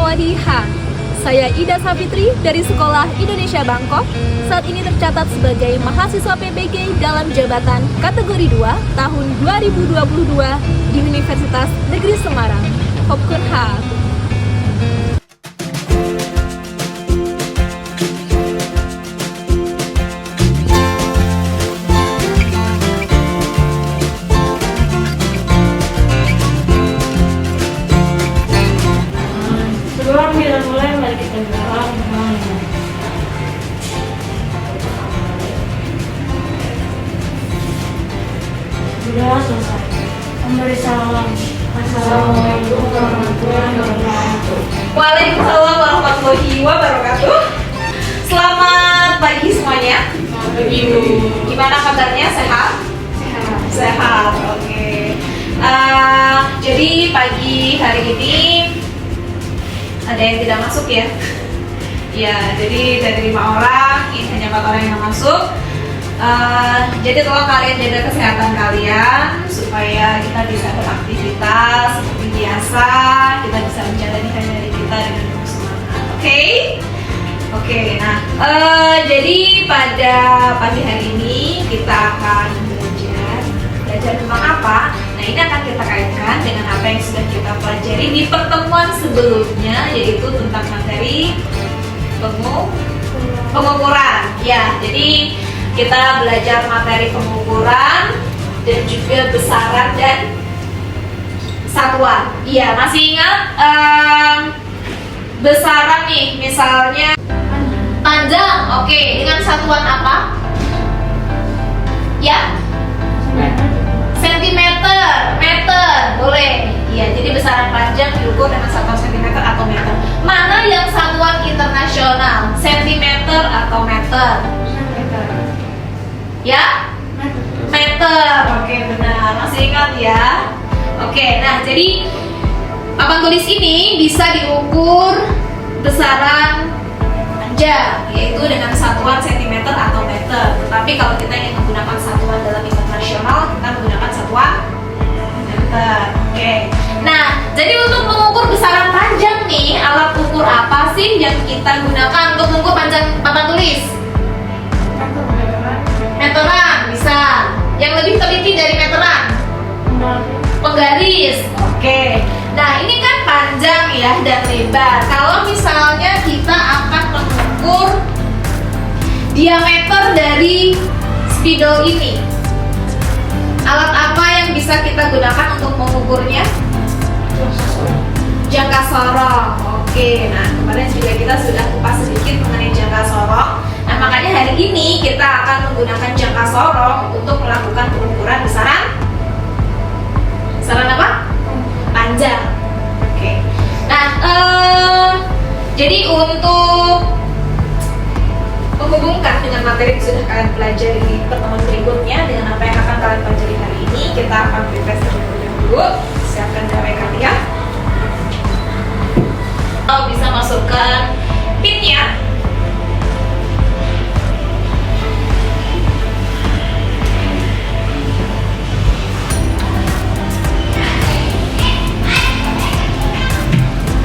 Sawadihan. Saya Ida Savitri dari Sekolah Indonesia Bangkok. Saat ini tercatat sebagai mahasiswa PBG dalam jabatan kategori 2 tahun 2022 di Universitas Negeri Semarang. Hopkunha. Sebelum kita mulai, mari kita berdoa. Sudah selesai. Memberi salam. Assalamualaikum warahmatullahi wabarakatuh. Waalaikumsalam warahmatullahi wabarakatuh. Selamat pagi semuanya. Pagi. Gimana kabarnya? Sehat? Sehat. Oke. Jadi pagi hari ini ada yang tidak masuk ya? Ya, jadi dari 5 orang, ini hanya 4 orang yang masuk. Jadi tolong kalian jaga kesehatan kalian supaya kita bisa beraktivitas seperti biasa, kita bisa menjalani hari-hari kita dengan penuh semangat. Oke. Nah, jadi pada pagi hari ini kita akan belajar tentang apa? Nah, ini akan kita kaitkan dengan apa yang sudah kita pelajari di pertemuan sebelumnya, yaitu tentang materi pengukuran. Ya, jadi kita belajar materi pengukuran dan juga besaran dan satuan. Iya, masih ingat besaran nih, misalnya panjang. Oke, dengan satuan apa? Ya, sentimeter, meter, boleh. Iya, jadi besaran panjang diukur dengan satuan sentimeter atau meter. Mana yang satuan internasional? Sentimeter atau meter? Ya? Meter. Oke, benar. Masih ingat ya? Oke, nah jadi papan tulis ini bisa diukur besaran panjang, yaitu dengan satuan sentimeter atau meter. Tetapi kalau kita ingin menggunakan satuan dalam internasional, kita menggunakan satuan meter. Oke. Nah, jadi untuk mengukur besaran panjang nih, alat ukur apa sih yang kita gunakan untuk mengukur panjang papan tulis? Meteran, bisa. Yang lebih teliti dari meteran? Penggaris. Oke. Nah, ini kan panjang ya dan lebar. Kalau misalnya kita akan mengukur diameter dari spidol ini, alat apa yang bisa kita gunakan untuk mengukurnya? Jangka sorong. Oke. Nah, kemarin juga kita sudah kupas sedikit mengenai jangka sorong. Nah, makanya hari ini kita akan menggunakan jangka sorong untuk melakukan pengukuran besaran apa? Panjang. Oke. Nah, jadi untuk menghubungkan dengan materi yang sudah kalian pelajari di pertemuan berikutnya dengan apa yang akan kalian pelajari hari ini, kita akan prepare terlebih dahulu. Siapkan damai kalian. Kalau bisa masukkan pinnya.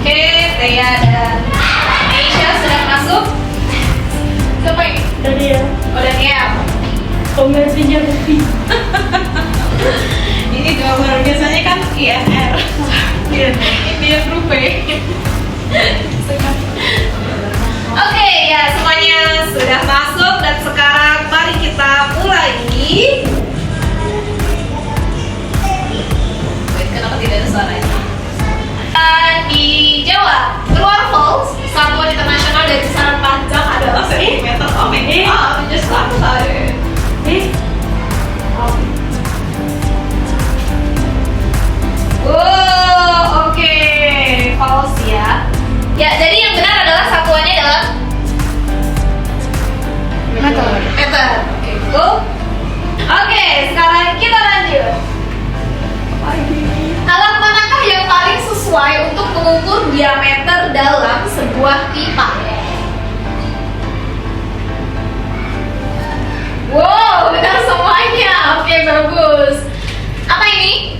Oke, Tia dan Aisyah sudah masuk. Siapa ini? Daniel. Oh, Daniel. Komersinya lebih. Ini gambar biasanya kan INR. Ini yang rupanya. Oke, ya semuanya sudah masuk dan sekarang mari kita mulai. Wait, kenapa tidak ada suaranya? Dijawab. True or false? Satuan internasional dari besaran panjang adalah sentimeter. Oh my god, just laugh about it. Wow, oke, false ya. Ya, jadi yang benar adalah satuannya adalah meter. Oke, betul. Oke, sekarang kita lanjut. Alat manakah yang paling sesuai untuk mengukur diameter dalam sebuah pipa? Wow, benar semuanya. Oke, bagus. Apa ini?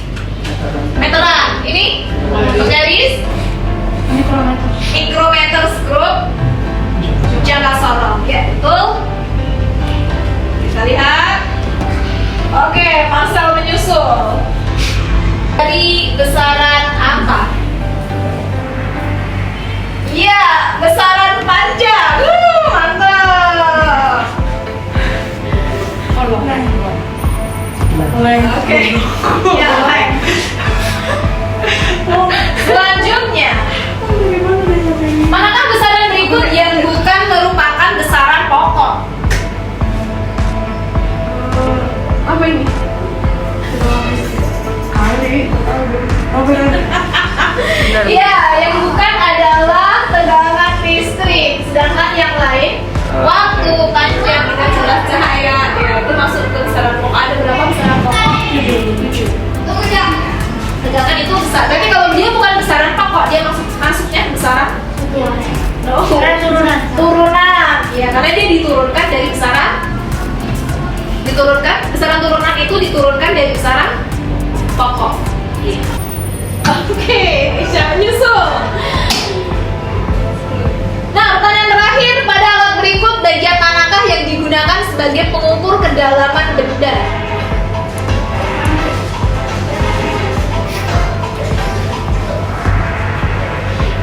Meteran. Ini penggaris. Ini kronometer.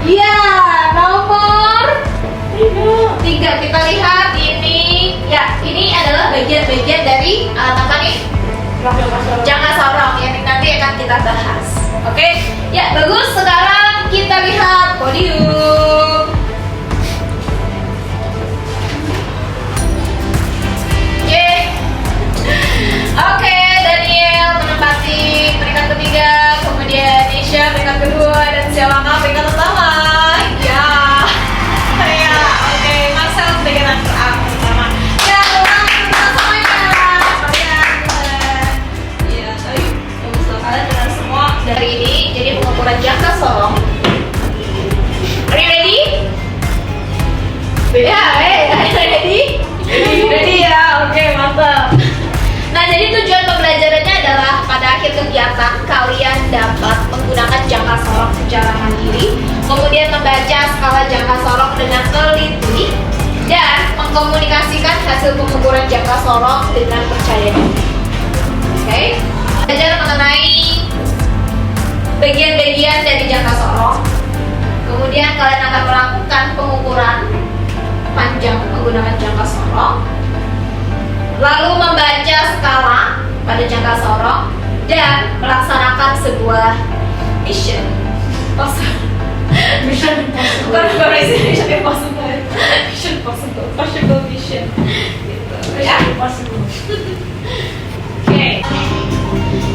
Iya, nomor Tiga. 3 kita lihat ini. Ya, ini adalah bagian-bagian dari apa nih? Jangka sorong yang nanti akan kita bahas. Oke, ya bagus. Sekarang kita lihat podium. Yeay. Oke, Daniel menempati peringkat ketiga, kemudian Nisha peringkat kedua, dan Sialaka peringkat pertama. Ya, ya, oke, Marcel peringkat pertama. Ya, selamat semuanya. Kalian, ya, sorry, kalian benar semua dari ini. Jadi pengukuran jangka sorong. Are you ready? Ya, are you ready? Ready ya, oke, mantap. Nah, jadi tujuan pembelajarannya adalah pada akhir kegiatan kalian dapat menggunakan jangka sorong secara mandiri, kemudian membaca skala jangka sorong dengan teliti, dan mengkomunikasikan hasil pengukuran jangka sorong dengan percaya diri. Oke? Belajar mengenai bagian-bagian dari jangka sorong. Kemudian kalian akan melakukan pengukuran panjang menggunakan jangka sorong, lalu membaca skala pada jangka sorong, dan melaksanakan sebuah mission. Mission possible mission. Gitu, ya. Oke.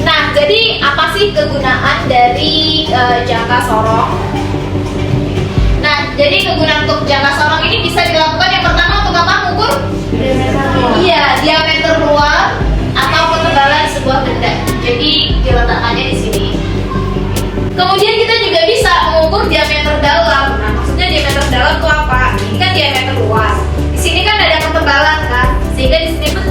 Nah, jadi apa sih kegunaan dari jangka sorong? Nah, jadi kegunaan untuk jangka sorong ini bisa dilakukan yang pertama untuk apa? Mengukur? Iya, diameter luar atau ketebalan sebuah benda. Jadi diletakkannya di sini. Kemudian kita juga bisa mengukur diameter dalam. Nah, maksudnya diameter dalam itu apa? Ini kan diameter luas. Di sini kan ada ketebalan kan, sehingga di sini pun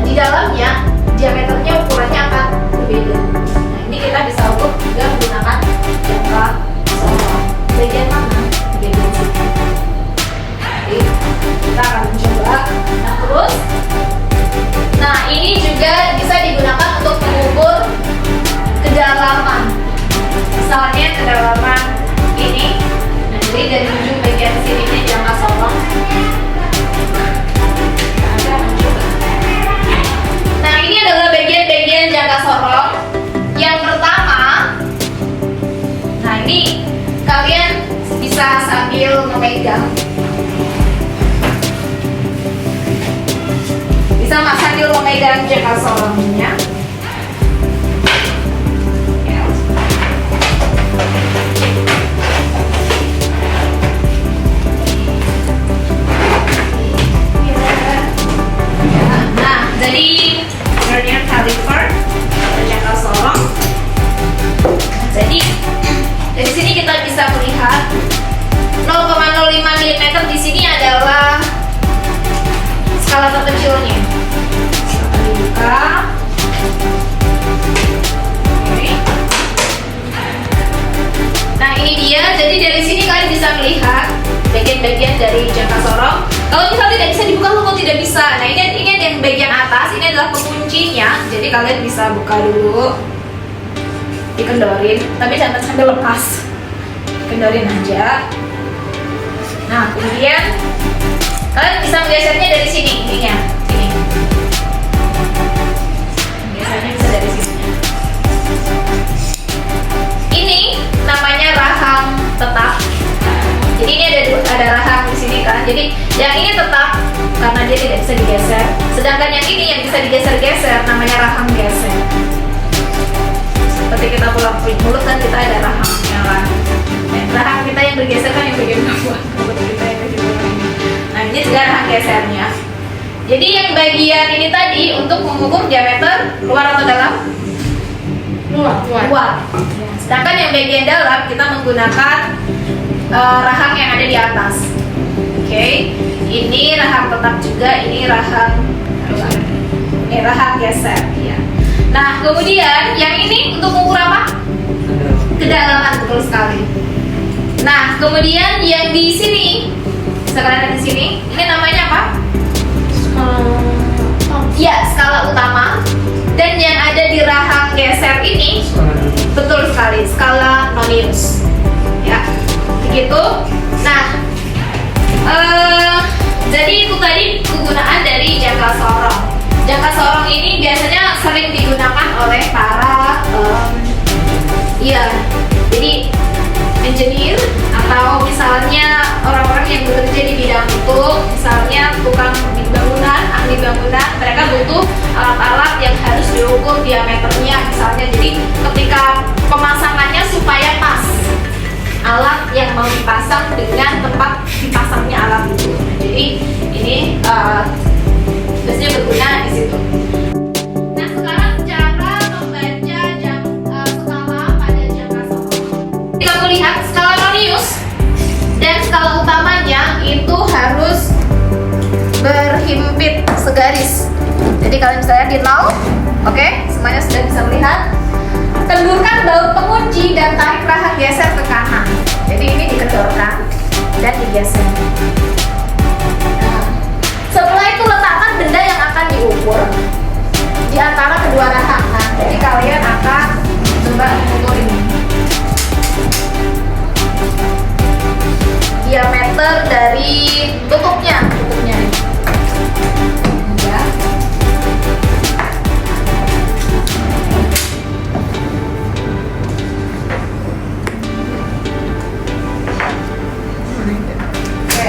di dalamnya diameternya ukurannya akan berbeda. Nah, ini kita bisa ukur juga menggunakan jangka sorong. Bagian mana? Bagian sini. Jadi kita akan mencoba. Nah, terus, nah ini juga bisa digunakan untuk mengukur kedalaman. Misalnya kedalaman ini. Nah, jadi dari ujung bagian sininya jangka sorong. Kita akan mencoba. Nah, ini adalah bagian-bagian jangka sorong. Yang pertama, nah ini kalian bisa sambil memegang. Bisa sambil memegang jangka sorongnya. Nah, jadi vernier caliper jangka sorong. Jadi dari sini kita bisa melihat 0,05 mm di sini adalah skala terkecilnya. Kita buka. Oke. Nah, ini dia. Jadi dari sini kalian bisa melihat bagian-bagian dari jangka sorong. Kalau misalnya tidak bisa dibuka, kok tidak bisa. Nah, ini ada yang bagian atas. Ini adalah penguncinya. Jadi kalian bisa buka dulu. Dikendorin, tapi jangan sampai lepas. Kendorin aja. Nah, kemudian kalian bisa menggesernya dari sini, ininya, sini. Gesernya bisa dari sini. Ini namanya rahang tetap. Jadi ini ada rahang di sini kan. Jadi yang ini tetap karena dia tidak bisa digeser. Sedangkan yang ini yang bisa digeser-geser namanya rahang geser. Seperti kita pulang mulut kan kita ada rahangnya kan. Rahang kita yang bergeser kan yang bagian bawah. Kalau kita yang bagian bawah. Nah, ini juga rahang gesernya. Jadi yang bagian ini tadi untuk mengukur diameter luar atau dalam? Luar. Sedangkan yang bagian dalam kita menggunakan rahang yang ada di atas. Oke. Ini rahang tetap juga, ini rahang geser ya. Nah, kemudian yang ini untuk mengukur apa? Kedalaman, betul sekali. Nah, kemudian yang di sini, sekarang di sini, ini namanya apa? Ya, skala utama. Dan yang ada di rahang geser ini, betul sekali, skala Nonius. Ya. gitu. Nah, jadi itu tadi kegunaan dari jangka sorong. Jangka sorong ini biasanya sering digunakan oleh para jadi engineer atau misalnya orang-orang yang bekerja di bidang itu, misalnya tukang bangunan, ahli bangunan, mereka butuh alat-alat yang harus diukur diameternya misalnya. Jadi ketika pemasangannya supaya pas alat yang mau dipasang dengan tempat dipasangnya alat itu. Jadi ini biasanya berguna di situ. Nah, sekarang cara membaca skala pada jangka sorong. Kamu lihat skala Nonius dan skala utamanya itu harus berhimpit segaris. Jadi kalau misalnya di 0, oke, semuanya sudah bisa melihat. Kendurkan baut pengunci dan tarik rahang geser ke kanan. Jadi ini dikendorkan dan digeser. Nah, setelah itu letakkan benda yang akan diukur di antara kedua rahang. Nah, jadi kalian akan coba mengukur ini. Diameter dari tutupnya ya. Oke,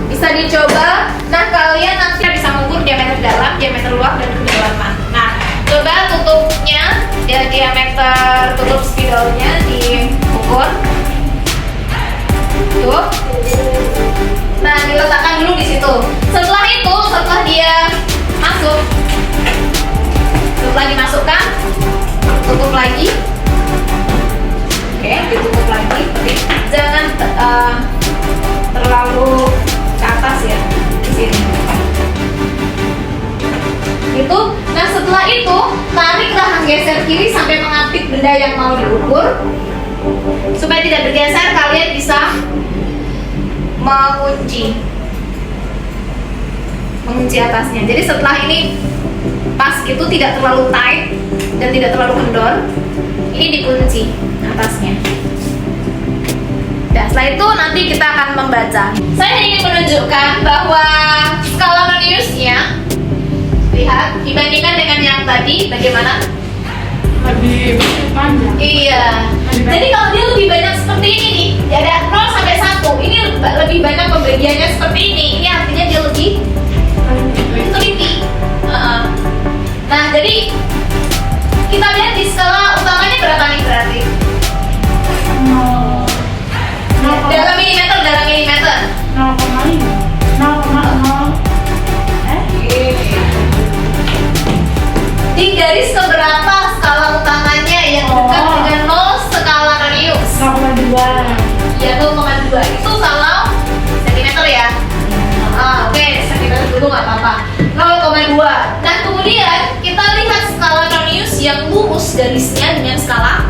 bisa dicoba. Nah, kalian nanti bisa mengukur diameter dalam, diameter luar, dan kedalaman. Nah, coba tutupnya, ya, diameter tutup spidolnya diukur. Tuh. Nah, diletakkan dulu di situ. Setelah itu, setelah dia masuk, setelah dimasukkan, tutup lagi. Oke, ditutup lagi. Tapi jangan terlalu ke atas ya, di sini. Itu. Nah, setelah itu, tarik rahang geser kiri sampai mengapit benda yang mau diukur. Supaya tidak bergeser, kalian bisa mengunci atasnya. Jadi setelah ini pas gitu, tidak terlalu tight dan tidak terlalu kendor, ini dikunci atasnya. Dan setelah itu nanti kita akan membaca. Saya ingin menunjukkan bahwa skala Noniusnya, lihat, dibandingkan dengan yang tadi bagaimana? Lebih panjang. Iya. Jadi kalau dia lebih banyak seperti ini nih, dari 0 sampai 1, ini lebih banyak pembagiannya seperti ini. Ini artinya dia lebih teliti. Nah, jadi kita lihat di skala utamanya berapa nih berarti? Dalam milimeter, 0,5. Di garis keberapa skala utamanya yang dekat dengan 0 skala Nonius? 0,2. Ya, 0,2 itu kalau sentimeter ya. Oke, sentimeter dulu nggak apa-apa. 0,2. Nah, kemudian kita lihat skala Nonius yang lurus garisnya dengan skala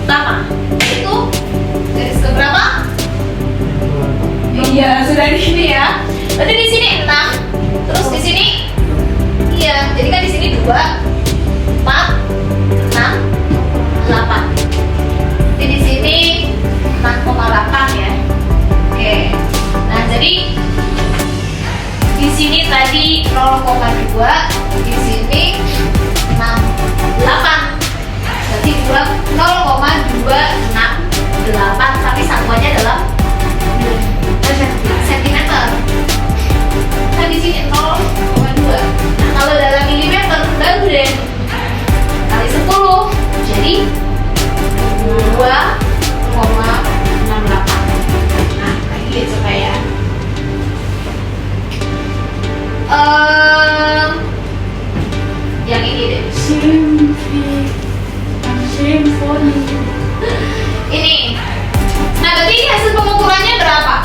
utama. Itu garis keberapa? Iya, sudah di sini ya. Berarti di sini 6, terus di sini, iya, jadi kan di sini 2, 4, 6, 8. Jadi di sini 6,8 ya. Oke. Nah, jadi di sini tadi 0,2, di sini 6,8. Berarti 0,268, tapi satuannya adalah sentimeter. Nah, di sini 0,2. Nah, kalau dalam milimeter baru deh kali 10, jadi 2,68. Nah, kayak gitu kayak yang ini deh. Simfoni. Ini. Nah, berarti ini hasil pengukurannya berapa?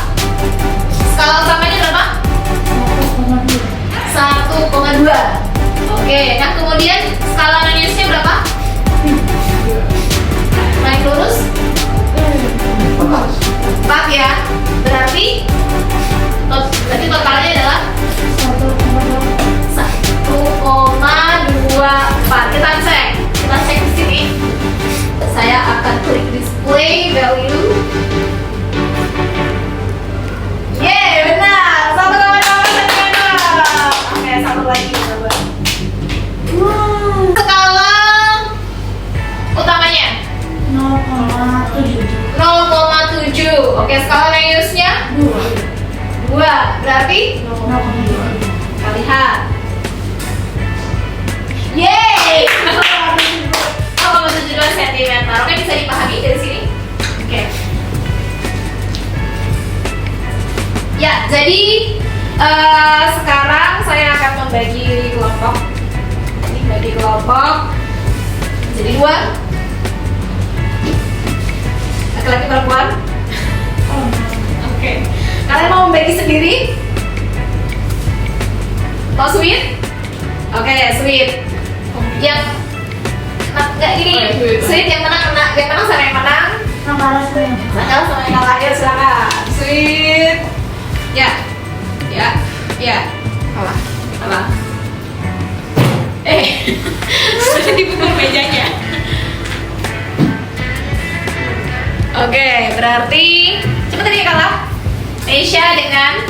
Skala utamanya berapa? 1,2. Oke, nah kemudian skala Noniusnya berapa? Naik lurus? 4 ya. Berarti totalnya adalah 1,24. Kita cek di sini. Saya akan klik display value. Oke, skala Neliusnya 2. Berarti kita lihat. Yeay! 0,72 cm. Oke, bisa dipahami dari sini? Oke. Ya, jadi sekarang saya akan membagi kelompok. Ini bagi kelompok jadi 2. Laki-laki perempuan. Oke. Kalian mau membagi sendiri? Mau sweet? Oke, sweet. Yang nggak gini, sweet yang menang sama yang menang. Nakal sama yang kalah, ya silakan. Sweet. Ya. Kalah. Sudah dipukul mejanya. Oke, berarti cepet tadi kalah. Nesha dengan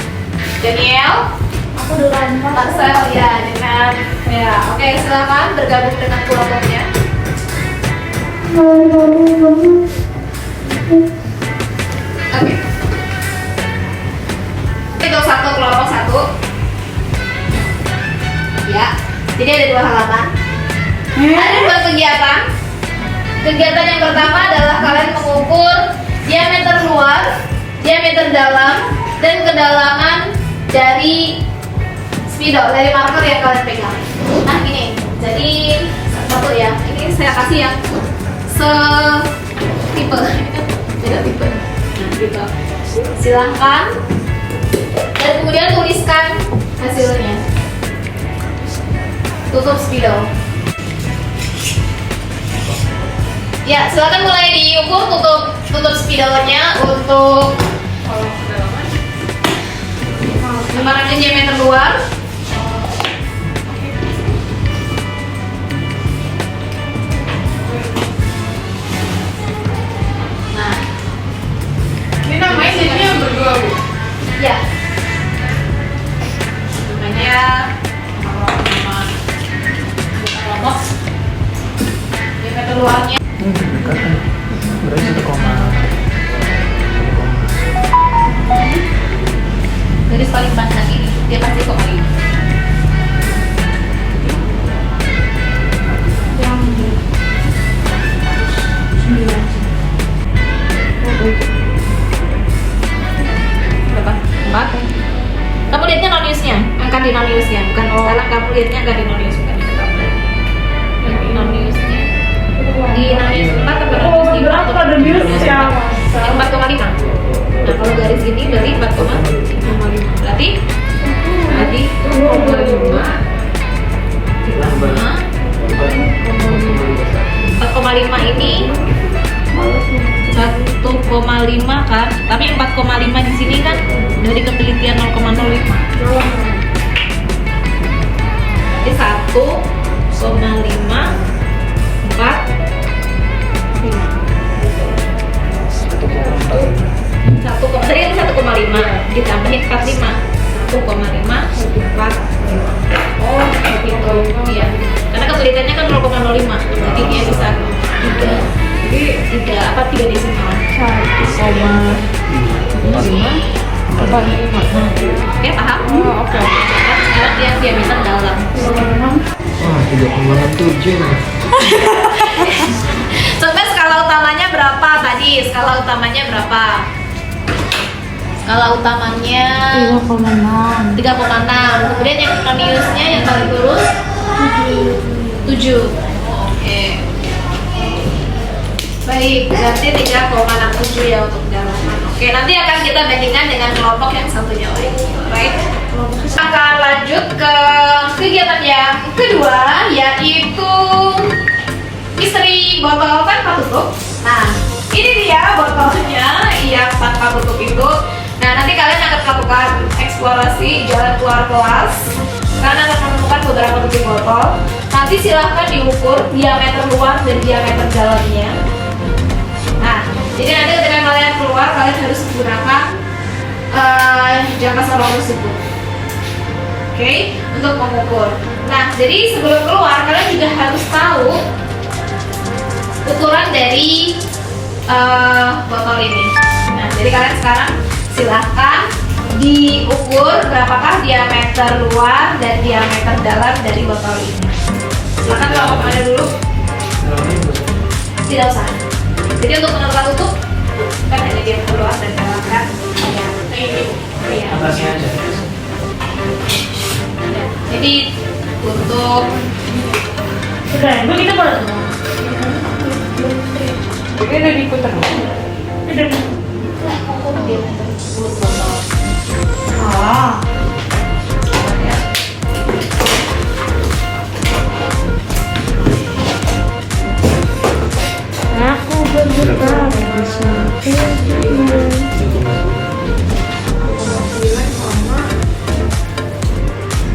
Daniel. Aku duluan. Marcel ya dengan ya. Oke, silakan bergabung dengan kelompoknya. Oke. Kita satu kelompok satu. Ya. Jadi ada 2 halaman. Ada 2 kegiatan. Kegiatan yang pertama adalah kalian mengukur diameter luar, diameter dalam, dan kedalaman dari spidol, dari marker yang kalian pegang. Nah gini, jadi satu ya, ini saya kasih yang setipe, beda tipe. Nah gitu, silahkan dan kemudian tuliskan hasilnya. Tutup spidol. Ya, silakan mulai diukur tutup spidolnya untuk lembaran diameter luar. Nah, Ini namanya jadinya yang berdua, Bu. ya. Namanya kelompok diameter luarnya. Dekatan berarti 1, Garis paling panjang ini dia pasti koma 5. Yang 9. Berapa? 4. Kamu lihatnya noniusnya, angka di noniusnya, bukan sekarang kamu lihatnya angka di nonius, bukan di tabel. Di noniusnya, di nonius 4 atau nonius 5 atau Berapa Danius yang 4,5. Nah kalau garis ini berarti 4,5. Berarti 4,5 ini 1,5 kan, tapi 4,5 di sini kan dari ketelitian 0,05. Jadi 1,5 4 tadi kan 1,5 ditambahin 45 1,5 4. Oh gitu ya, karena kesulitannya kan 0,05, jadi dia bisa 3 desimal 1,5 Oke, paham? Oke. Sekarang dia diameter dalam. wah 3,7. Coba skala utamanya berapa tadi? Skala utamanya berapa? Skala utamanya 3,6. Kemudian yang noniusnya yang paling lurus 7. Oke. Baik, berarti 3,67 ya untuk kedalaman. Oke, nanti akan kita bandingkan dengan kelompok yang satunya lagi. Baik. Akan lanjut ke kegiatan yang kedua, yaitu misteri botol tanpa tutup. Nah, ini dia botolnya yang tanpa tutup itu. Nah, nanti kalian akan melakukan eksplorasi jalan keluar kelas. Kalian akan menemukan beberapa titik botol. Nanti silahkan diukur diameter luar dan diameter dalamnya. Nah, jadi nanti ketika kalian keluar, kalian harus menggunakan jangka sorong tersebut. Oke, untuk mengukur. Nah, jadi sebelum keluar, kalian juga harus tahu ukuran dari botol ini. Nah, Jadi kalian sekarang silahkan diukur berapakah diameter luar dan diameter dalam dari botol ini. Silahkan bawa kemana dulu? Tidak usah. Jadi untuk menentukan tutup kan hanya diameter luar dan dalam kan? Ini. Iya. Atasnya aja. Jadi untuk Udah, itu kita boleh. Ini udah diputar. Udah. Ah. Aku berjuta bisa.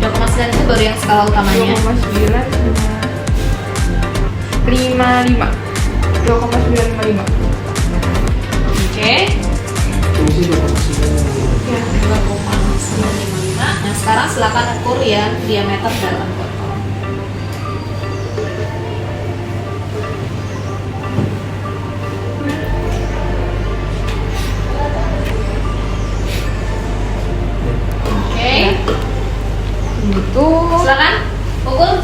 2,9 itu baru yang skala utamanya. 2,955. 2,955. Oke. Fungsi 2,9. Ya, 2,955. Nah, sekarang silakan ukur ya diameter dalam botol. Oke. Itu Silakan ukur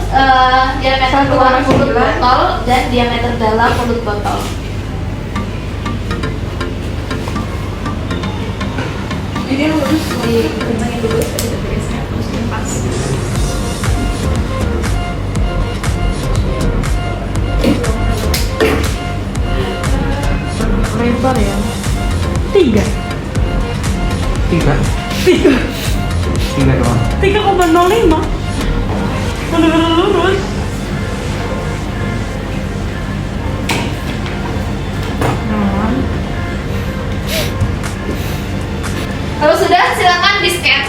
diameter luar mulut 1,9. botol dan diameter dalam mulut botol. ini lurus. Dikencangin dulu tadi TPS-nya terus pas. Lebar ya. 3. 3 doang. 3,05. Bener-bener lurus. Kalau sudah silakan di scan.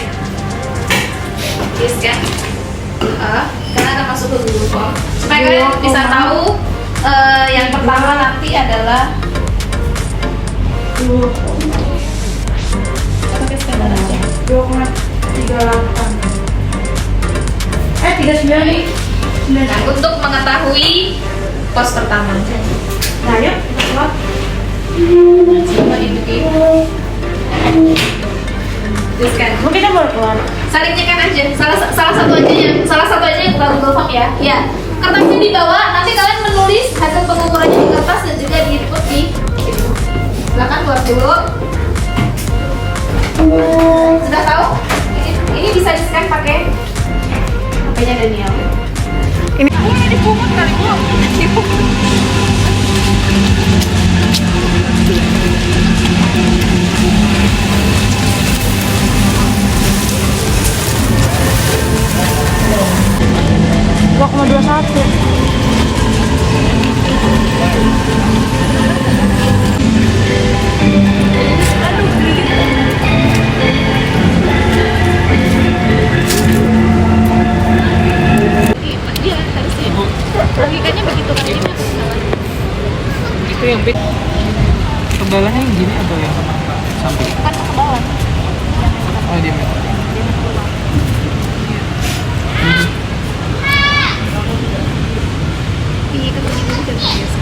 Di scan. Karena akan masuk ke Google Form. Supaya kalian bisa tahu yang pertama nanti adalah pakai scanner aja. 2,38. 39. Nah, untuk mengetahui pos pertama. Nah, yuk, kita keluar. Coba dibikin. Di scan. Mungkin kita boleh keluar. Saling nyekan aja. Salah satu aja yang buka Google Form ya. Ya. Kertasnya dibawa. Nanti kalian menulis hasil pengukurannya di kertas dan juga di input di. Silakan keluar dulu. Sudah tahu? Ini bisa di scan pakai HP-nya Daniel. Ini dipungut kali Bu. Dipungut. Dia harusnya logikanya begitu kan ini. Itu yang bit. Kebalanya yang gini atau yang samping? Kan ke bawah. Oh, dia bit. Iya kan begitu juga biasa.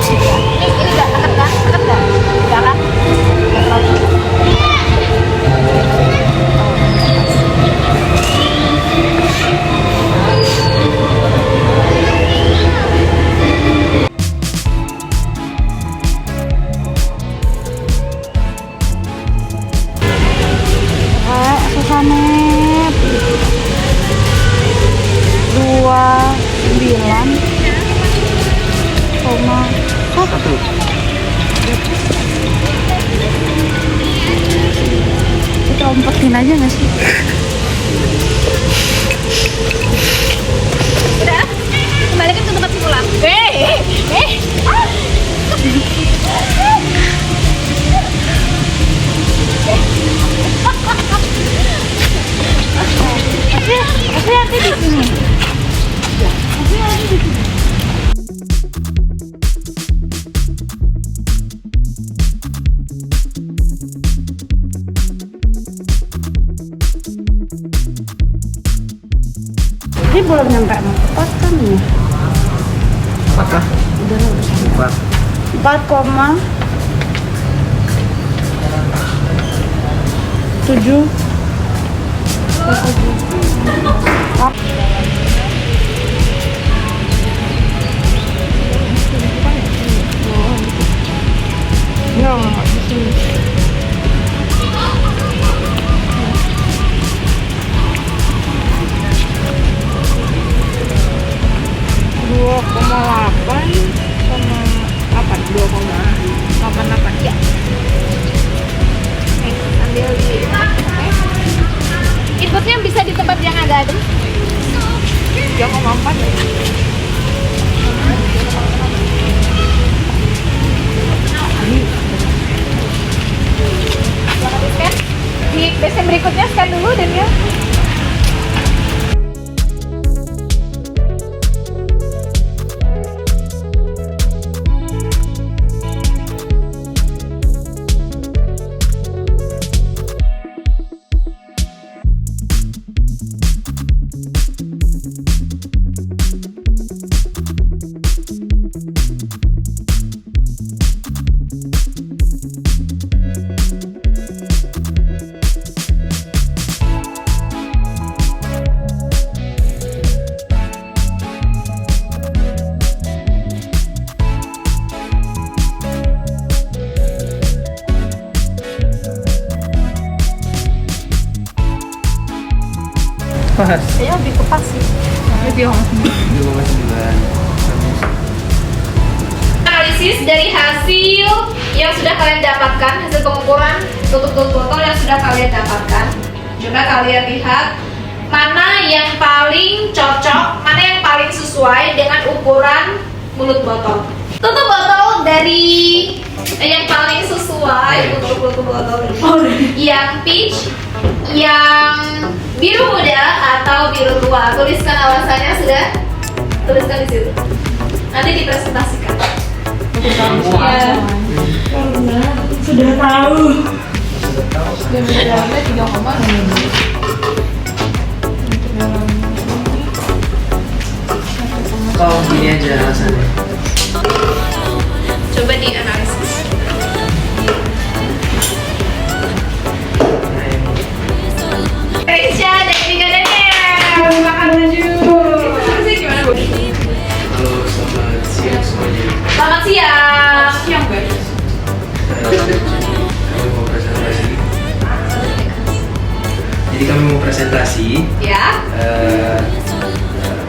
Ini enggak tekan kan? Tekan enggak? Enggak kan? Susanet 1. Kita umpetin aja nggak sih? Udah, kembalikan ke tempat semula. Hati-hati di sini. Hati-hati di sini. Ini belum nyampe 4 kan ya? Apakah? Udah lulus. 4. 4,4 7. Sambil di inputnya bisa di tempat yang agak adem. 3,4. Selamat di scan. Di BSM berikutnya scan dulu dan ya. Pas. Kayaknya lebih ke pas sih. 2,9. Analisis dari hasil yang sudah kalian dapatkan, hasil pengukuran tutup botol yang sudah kalian dapatkan. Coba kalian lihat mana yang paling cocok, mana yang paling sesuai dengan ukuran mulut botol. Tutup botol dari yang paling sesuai untuk tutup botol yang peach, yang biru muda atau biru tua. Tuliskan alasannya sudah, tuliskan di situ. Nanti dipresentasikan. Ya. Sudah tahu. Dalamnya 3,6. Oh, gini aja alasannya. Coba dianalisis. Risha dan juga Daniel, makan baju. Gimana Bu? Halo, selamat siang semuanya. Selamat siang. Siang, guys. Kami mau presentasi. Jadi kami mau presentasi Ya,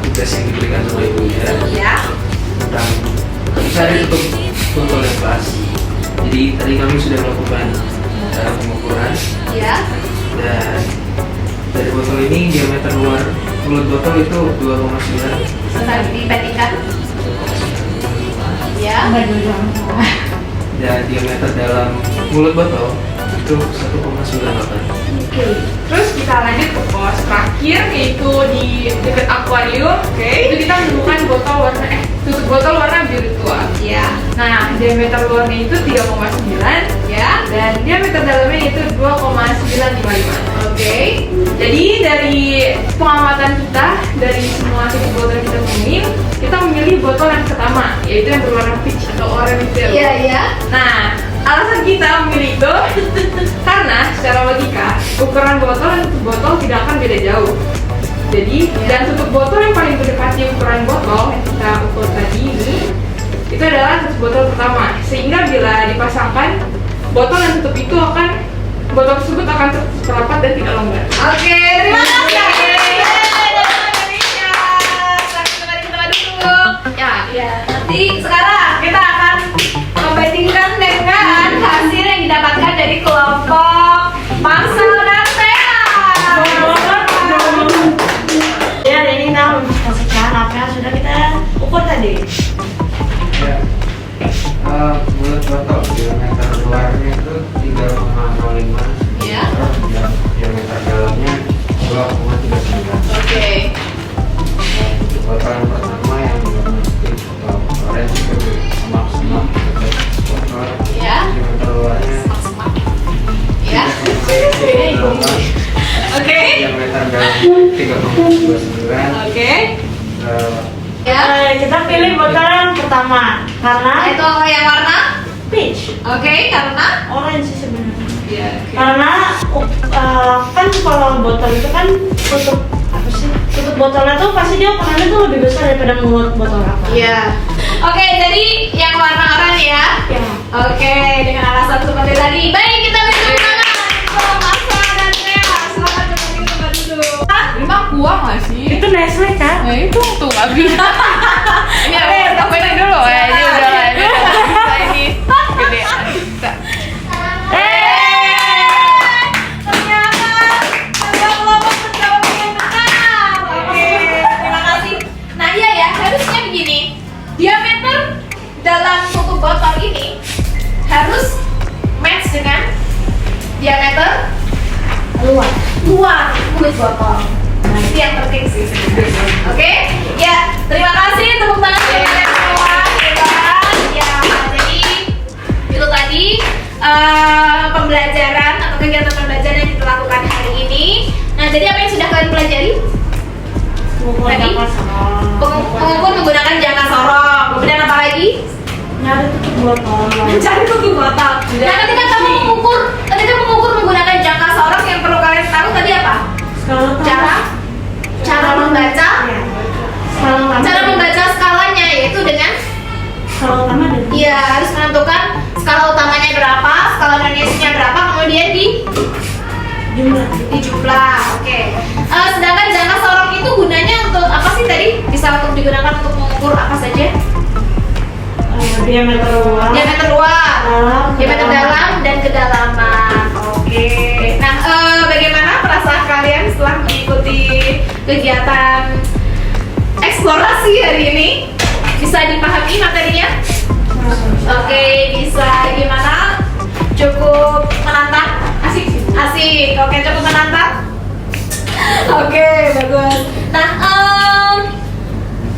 tugas yang diberikan sama ibunya ya. tentang mencari tutup botol yang pas. Jadi tadi kami sudah melakukan pengukuran Ya. dan dari botol ini diameter luar mulut botol itu 2,9. Sebentar dibandingkan. Ya. Dan diameter dalam mulut botol itu 1,98. Terus kita lanjut ke pos terakhir, yaitu di dekat akuarium. Itu kita menemukan tutup botol warna biru tua. Ya. Nah, diameter luarnya itu 3,9 Ya. dan diameter dalamnya itu 2,955. Oke. Jadi dari pengamatan kita dari semua tutup botol yang kita temuin, kita memilih botol yang pertama, yaitu yang berwarna peach atau orange itu. Iya, iya. Nah, alasan kita memilih itu karena secara logika ukuran botol dan tutup botol tidak akan beda jauh. Jadi dan tutup botol yang paling mendekati ukuran botol yang kita ukur tadi ini itu adalah tutup botol pertama. Sehingga bila dipasangkan botol dan tutup itu botol tersebut akan tertutup rapat dan tidak longgar. Oke, terima kasih. Indonesia. Sampai kita duduk. Ya, nanti sekarang kita akan membandingkan dengan hasil yang didapatkan dari kelompok Marcel dan Thea. Ya, dan ini kita mendemonstrasikan apa yang sudah kita ukur tadi. Ya, mulut botol diameter luarnya itu 3,05. Ya. Dan diameter dalamnya 2,39. Oke. Untuk botol yang pertama yang pink atau orange itu semak-semak botol. Ya. Diameter luarnya Ya. 3,8. Oke. Diameter dalamnya 3,29. Oke. Eh, Ya. Kita pilih botol yang pertama karena Itu yang warna? peach, Oke, karena orange sih sebenarnya. Iya. Karena kan kalau botol itu kan tutup apa sih? Tutup botolnya tuh pasti dia ukurannya tuh lebih besar daripada mulut botol apa. Iya. Oke, jadi yang warna oranye ya. Ya. Oke, dengan alasan seperti tadi. Baik, kita beri tepuk tangan untuk Masa dan Rea. Silakan coba kita tempat dulu. Emang kuah nggak sih? Itu Nestle kan? Nah itu tuh nggak bisa. Ini apa ini dulu ya? Ini udah nggak bisa ini. Gede bisa. Ternyata ada kelompok menjawab yang benar. Oke, terima kasih. Nah iya ya, harusnya begini. Diameter dalam tutup botol ini harus match dengan diameter luar kulit botol. Nah, itu yang penting sih sebenarnya. Oke, ya terima kasih tepuk tangan untuk kalian semua. Hebat. Ya, jadi itu tadi pembelajaran atau kegiatan pembelajaran yang kita lakukan hari ini. Nah, jadi apa yang sudah kalian pelajari? Tadi mengukur menggunakan jangka sorong. Kemudian apa lagi? Nyari tutup botol. Mencari tutup botol. Nah, ketika kamu mengukur menggunakan jangka sorong, yang perlu kalian tahu tadi apa? Cara membaca. Cara membaca skalanya yaitu dengan Skala utama dan iya harus menentukan skala utamanya berapa, skala non-Yesnya berapa, kemudian dijumlah. Oke. Sedangkan jangka sorong itu gunanya untuk apa sih tadi? Bisa untuk digunakan untuk mengukur apa saja? diameter luar. Diameter dalam dan kedalaman. Oke. Nah, bagaimana perasaan kalian setelah mengikuti kegiatan eksplorasi hari ini? Bisa dipahami materinya? Oke, bisa gimana? Cukup menantang? Asik. Oke, cukup menantang? Oke, bagus. Nah,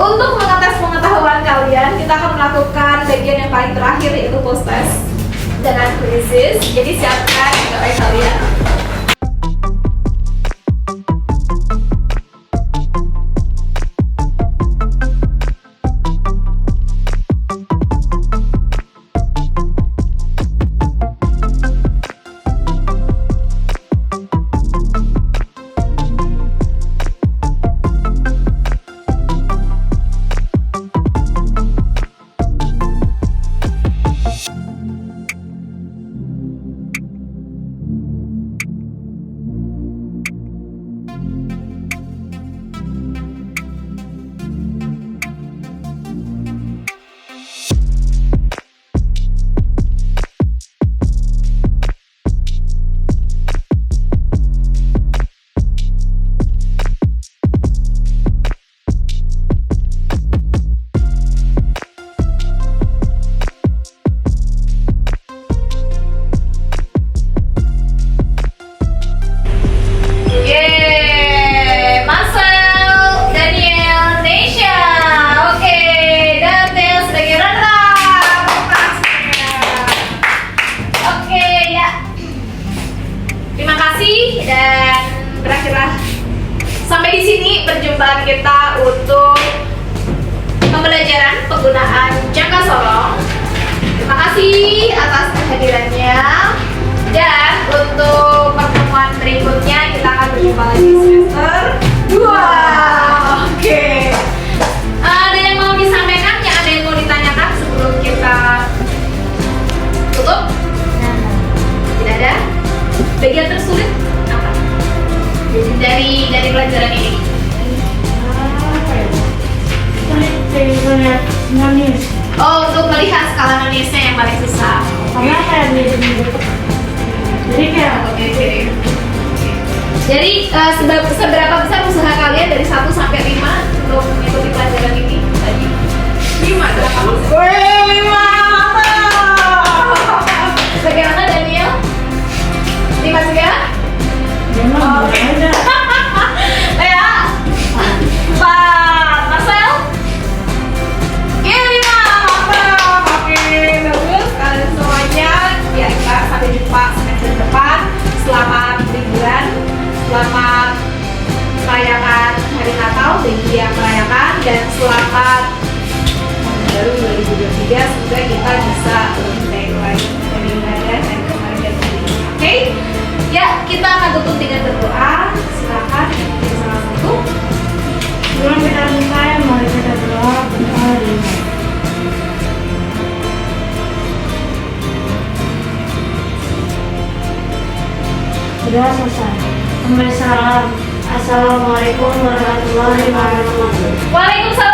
untuk mengetes pengetahuan kalian, kita akan melakukan bagian yang paling terakhir yaitu post test dengan quizzes. Jadi siapkan oleh kalian. Dan berakhirlah sampai di sini perjumpaan kita untuk pembelajaran penggunaan jangka sorong. Terima kasih atas kehadirannya. Dan untuk pertemuan berikutnya kita akan berjumpa lagi semester 2. Oke. Ada yang mau disampaikan? Yang ada yang mau ditanyakan sebelum kita tutup? Tidak ada? Bagian tersulit apa? Dari pelajaran ini? Oh, untuk melihat skala non-Yesnya yang paling susah. Karena kayak jadi kayak Jadi seberapa besar usaha kalian dari 1 sampai 5 untuk mengikuti pelajaran ini tadi? 5 berapa? Wih, 5 mantap. Bagaimana Daniel? 5 juga? memang ada. Ya. 4 Marcel? Oke, 5 mantap. Oke, bagus. Kalian semuanya ya kita sampai jumpa semester depan. Selamat liburan. Selamat merayakan hari Natal bagi yang merayakan dan selamat tahun baru 2023. Semoga kita tutup dengan berdoa. Silakan yang salah satu. Sebelum kita mulai, mari kita berdoa kepada Allah. Sudah selesai. Kembali salam. Assalamualaikum warahmatullahi wabarakatuh. Waalaikumsalam